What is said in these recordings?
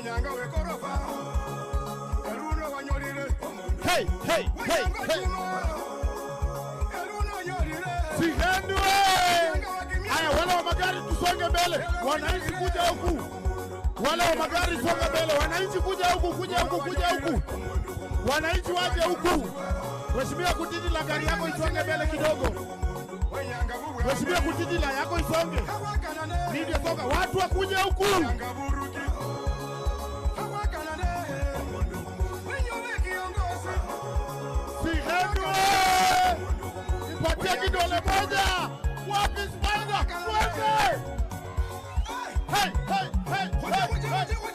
Hey, hey, hey, hey. Sihendu haya, wale wa magari tusonge mbele, wananchi kuja huku. Wale wa magari songa mbele, wananchi kuja huku, kuja huku, kuja huku. Wananchi waje huku. Mheshimiwa Kutidila, gari yako isonge mbele kidogo. Mheshimiwa Kutidila, yako isonge. Ndio songa, watu wakuje huku. Sihendu nipatie kidole moja. Wapi Spider? Wapi? Hey, hey, hey, hey.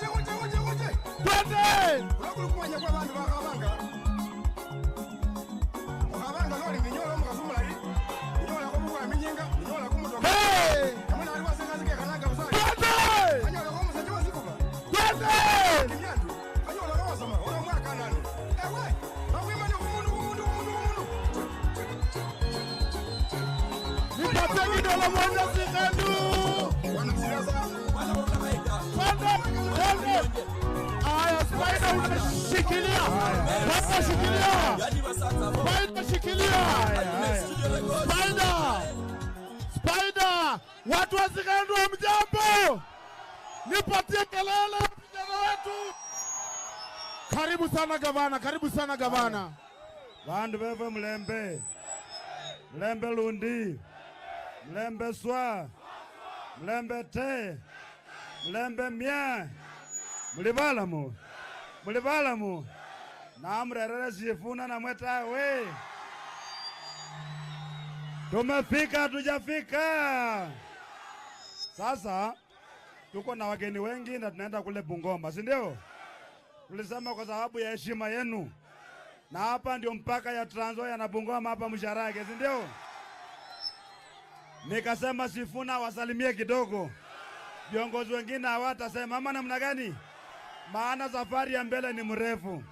Twende! Spider! Watu wa Sihendu mjambo! Nipatie kelele vijana wetu! Karibu sana gavana, karibu sana gavana. Bandu beve Mlembe. Mlembe Lundi. Mlembe Swa. Mlembe Te. Mlembe Mia. Mulibalamu. Mulibalamu. Na mrerere Sifuna na Mweta we. Tumefika, tujafika. Sasa tuko na wageni wengi na tunaenda kule Bungoma, si ndio? Tulisema kwa sababu ya heshima yenu. Na hapa ndio mpaka ya Trans Nzoia na Bungoma hapa Msharage, si ndio? Nikasema Sifuna wasalimie kidogo. Viongozi wengine hawatasema ama namna gani? Maana safari ya mbele ni mrefu.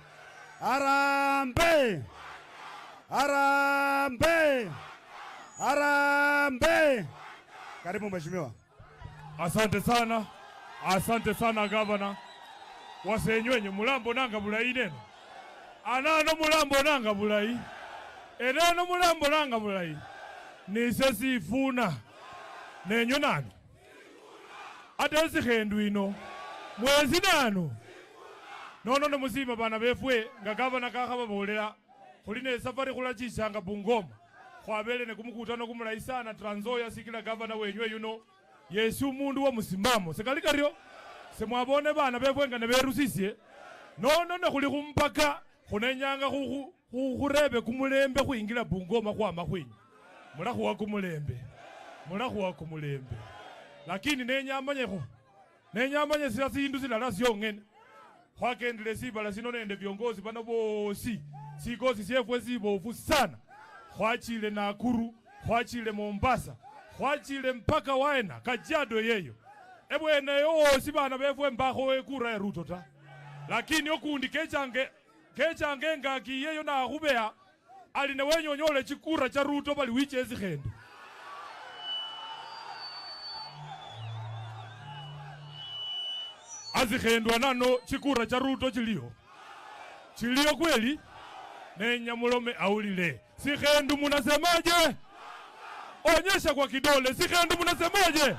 Harambee! Harambee! Harambee! Karibu mheshimiwa. Asante sana gavana. Wasenywenye mulambo nanga bulayi neno. Anano mulambo nanga bulayi. Enano mulambo nanga bulayi. Nise Sifuna. Nenyo nani? Ate Sihendu ino. Mwezi nano. Nono musima bana befwe nga gavana kakaba bolera. Kuline safari kulachishanga Bungoma. Kwabele ne kumukutano kumulayi sana Trans Nzoia sikila gavana wenywe yuno. Yesu mundu wa musimamo. Sekalika rio. Semwabone bana befwenga ne berusisye. Nono ne kuli kumpaka kunenyanga kurebe kumulembe kuingila Bungoma kwa makwinyi. Mulakuwa kumulembe. Mulakuwa kumulembe. Lakini nenyamanyeko. Nenyamanye sirasi hindu silala siyongene. Kwakendele sibala sino nende viongozi bana bosi. Sikosi siefwe sibofu sana. Kwachile Nakuru, kwachile Mombasa, kwachile mpaka Waena, Kajiado yeyo. Ebwene yosi bana befwe mbako ekura ya Ruto ta. Lakini okundi kechange ngaki yeyo na akubea aline wenyonyole chikura cha Ruto bali wiche Sihendu. Sihendu anano chikura cha Ruto chilio. Chilio kweli? Nenya mulome aulile. Sihendu munasemaje? Onyesha kwa kidole. Sihendu munasemaje?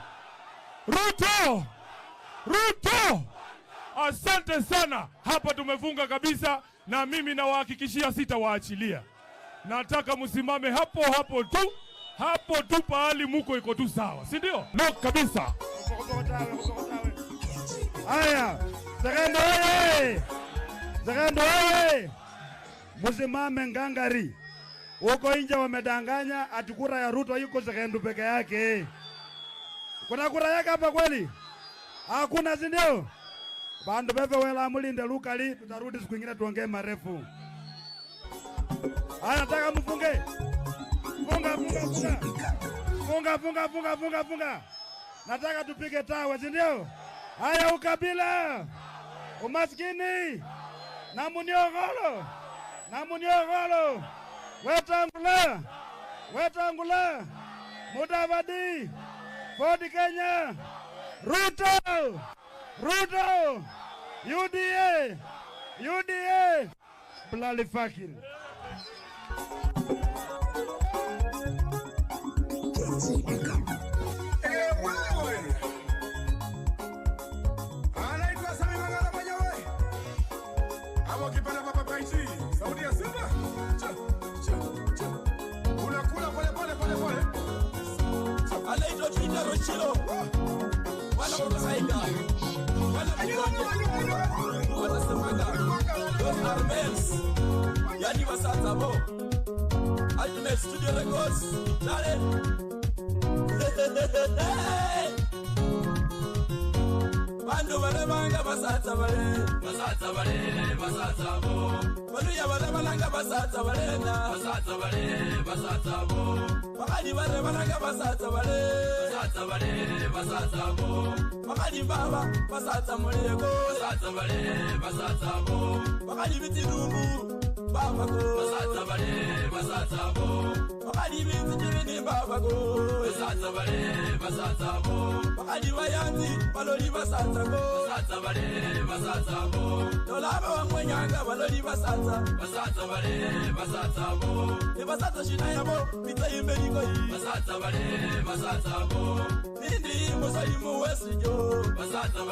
Ruto! Ruto! Asante sana. Hapa tumefunga kabisa na mimi nawahakikishia sitawaachilia. Nataka msimame hapo hapo tu. Hapo tu pahali muko iko tu sawa. Si ndio? No kabisa. Aya. Sihendu oye! Sihendu oye! Msimame ngangari. Uko nje wamedanganya ati kura ya Ruto yuko Sihendu peke yake. Kuna kura yake hapa kweli? Hakuna, si ndio? Bandu bebe wela mulinde lukali, tutarudi siku nyingine tuongee marefu. Haya, nataka mfunge. Funga. Nataka tupige tawe, si ndio? Haya, ukabila. Umaskini. Na muniogolo. Wetangula. Mudavadi. Ford Kenya. Ruto. UDA! UDA! Bloody fucking. Ultimate Studio Records, dale. Bandu bale banga basatsa bo. Baluya bale balanga basatsa bo. Bakadi bale balanga basatsa bo. Bakadi baba basatsa mulego bo. Bakadi bitirungu baba go basatsa bo. Bakadi bitirungu baba go basatsa bo. Bakadi wayanzi baloli basatsa bo. Tolaba wangwenyanga baloli basatsa bo. Basatsa shina yabo bitsa imbeli koi basatsa bo. Nindi musalimu wesijo basatsa